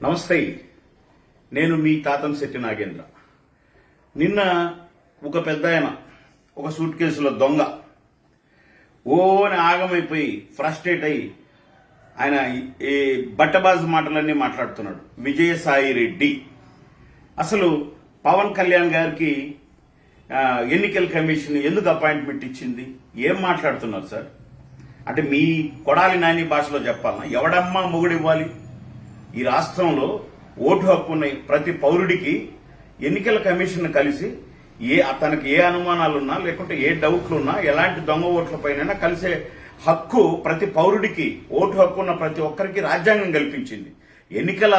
నమస్తే. నేను మీ తాతంశెట్టి నాగేంద్ర. నిన్న ఒక పెద్ద ఆయన ఒక సూట్ కేసులో దొంగ ఓని ఆగమైపోయి ఫ్రస్ట్రేట్ అయ్యి ఆయన ఈ బట్టబాజు మాటలన్నీ మాట్లాడుతున్నాడు. విజయసాయి రెడ్డి అసలు పవన్ కళ్యాణ్ గారికి ఎన్నికల కమిషన్ ఎందుకు అపాయింట్మెంట్ ఇచ్చింది? ఏం మాట్లాడుతున్నారు సార్? అంటే మీ కొడాలి నాని భాషలో చెప్పాలన్నా ఎవడమ్మా మొగుడు ఇవ్వాలి? ఈ రాష్ట్రంలో ఓటు హక్కు ఉన్నాయి ప్రతి పౌరుడికి. ఎన్నికల కమిషన్ కలిసి తనకి ఏ అనుమానాలున్నా లేకుంటే ఏ డౌట్లున్నా ఎలాంటి దొంగ ఓట్లపైన కలిసే హక్కు ప్రతి పౌరుడికి, ఓటు హక్కు ఉన్న ప్రతి ఒక్కరికి రాజ్యాంగం కల్పించింది. ఎన్నికల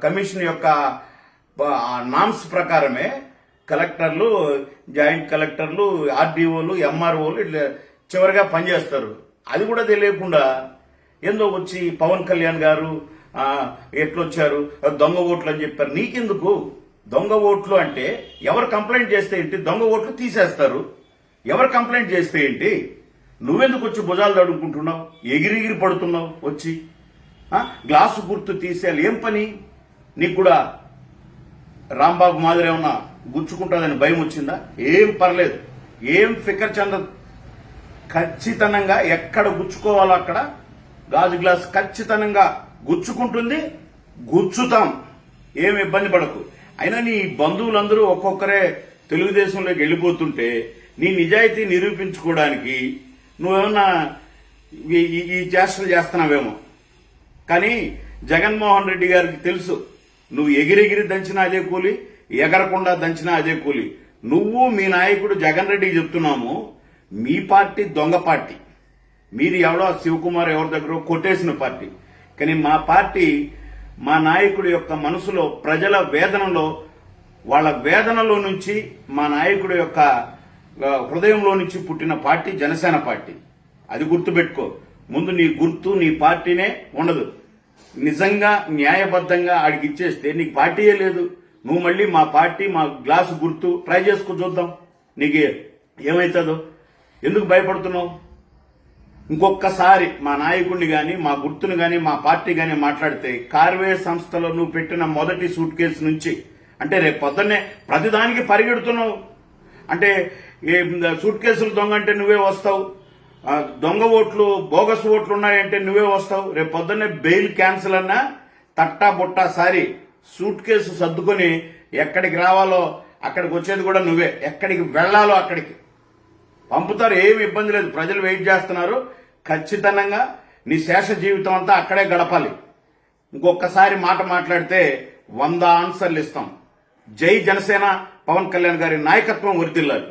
కమిషన్ యొక్క నామ్స్ ప్రకారమే కలెక్టర్లు, జాయింట్ కలెక్టర్లు, ఆర్డీఓలు, ఎంఆర్ఓలు ఇట్లా చివరిగా పనిచేస్తారు. అది కూడా తెలియకుండా ఏందో వచ్చి పవన్ కళ్యాణ్ గారు ఎట్లొచ్చారు దొంగ ఓట్లు అని చెప్పారు. నీకెందుకు దొంగ ఓట్లు? అంటే ఎవరు కంప్లైంట్ చేస్తే ఏంటి? దొంగ ఓట్లు తీసేస్తారు. ఎవరు కంప్లైంట్ చేస్తే ఏంటి? నువ్వెందుకు వచ్చి భుజాలు తడుకుంటున్నావు, ఎగిరిగిరి పడుతున్నావు? వచ్చి గ్లాసు గుర్తు తీసేయాలి. ఏం పని నీకు? కూడా రాంబాబు మాదిరి ఏమన్నా గుచ్చుకుంటుందని భయం వచ్చిందా? ఏం పర్లేదు, ఏం ఫికర్ చెందదు. ఖచ్చితంగా ఎక్కడ గుచ్చుకోవాలో అక్కడ గాజు గ్లాస్ ఖచ్చితంగా గుచ్చుకుంటుంది, గుచ్చుతాం. ఏం ఇబ్బంది పడకు. అయినా నీ బంధువులందరూ ఒక్కొక్కరే తెలుగుదేశంలోకి వెళ్ళిపోతుంటే నీ నిజాయితీ నిరూపించుకోవడానికి నువ్వేమన్నా ఈ చేష్టలు చేస్తున్నావేమో. కానీ జగన్మోహన్ రెడ్డి గారికి తెలుసు, నువ్వు ఎగిరెగిరి దంచినా అదే కూలి, ఎగరకుండా దంచినా అదే కూలి. నువ్వు మీ నాయకుడు జగన్ రెడ్డికి చెప్తున్నాము, మీ పార్టీ దొంగ పార్టీ. మీరు ఎవడో శివకుమార్ ఎవరి దగ్గర కొట్టేసిన పార్టీ. కానీ మా పార్టీ, మా నాయకుడి యొక్క మనసులో, ప్రజల వేదనలో, వాళ్ళ వేదనలో నుంచి మా నాయకుడి యొక్క హృదయంలో నుంచి పుట్టిన పార్టీ జనసేన పార్టీ. అది గుర్తుపెట్టుకో. ముందు నీ గుర్తు, నీ పార్టీనే ఉండదు. నిజంగా న్యాయబద్ధంగా ఆడికి ఇచ్చేస్తే నీకు పార్టీయే లేదు. నువ్వు మళ్ళీ మా పార్టీ, మా గ్లాసు గుర్తు ట్రై చేసుకో, చూద్దాం నీకు ఏమవుతుందో. ఎందుకు భయపడుతున్నావు? ఇంకొకసారి మా నాయకుడిని గాని, మా గుర్తును గాని, మా పార్టీ గాని మాట్లాడితే కార్వే సంస్థలో నువ్వు పెట్టిన మొదటి సూట్ కేసు నుంచి, అంటే రేపు పొద్దున్నే ప్రతిదానికి పరిగెడుతున్నావు. అంటే సూట్ కేసులు దొంగ అంటే నువ్వే వస్తావు, దొంగ ఓట్లు, బోగస్ ఓట్లు ఉన్నాయంటే నువ్వే వస్తావు. రేపు పొద్దున్నే బెయిల్ క్యాన్సిల్ అన్నా తట్టా బుట్టా సారి సూట్ కేసు సర్దుకొని ఎక్కడికి రావాలో అక్కడికి వచ్చేది కూడా నువ్వే. ఎక్కడికి వెళ్లాలో అక్కడికి పంపుతారు. ఏమి ఇబ్బంది లేదు. ప్రజలు వెయిట్ చేస్తున్నారు. ఖచ్చితంగా నీ శేష జీవితం అంతా అక్కడే గడపాలి. ఇంకొకసారి మాట మాట్లాడితే 100 ఆన్సర్లు ఇస్తాం. జై జనసేన. పవన్ కళ్యాణ్ గారి నాయకత్వం వర్ధిల్లాలి.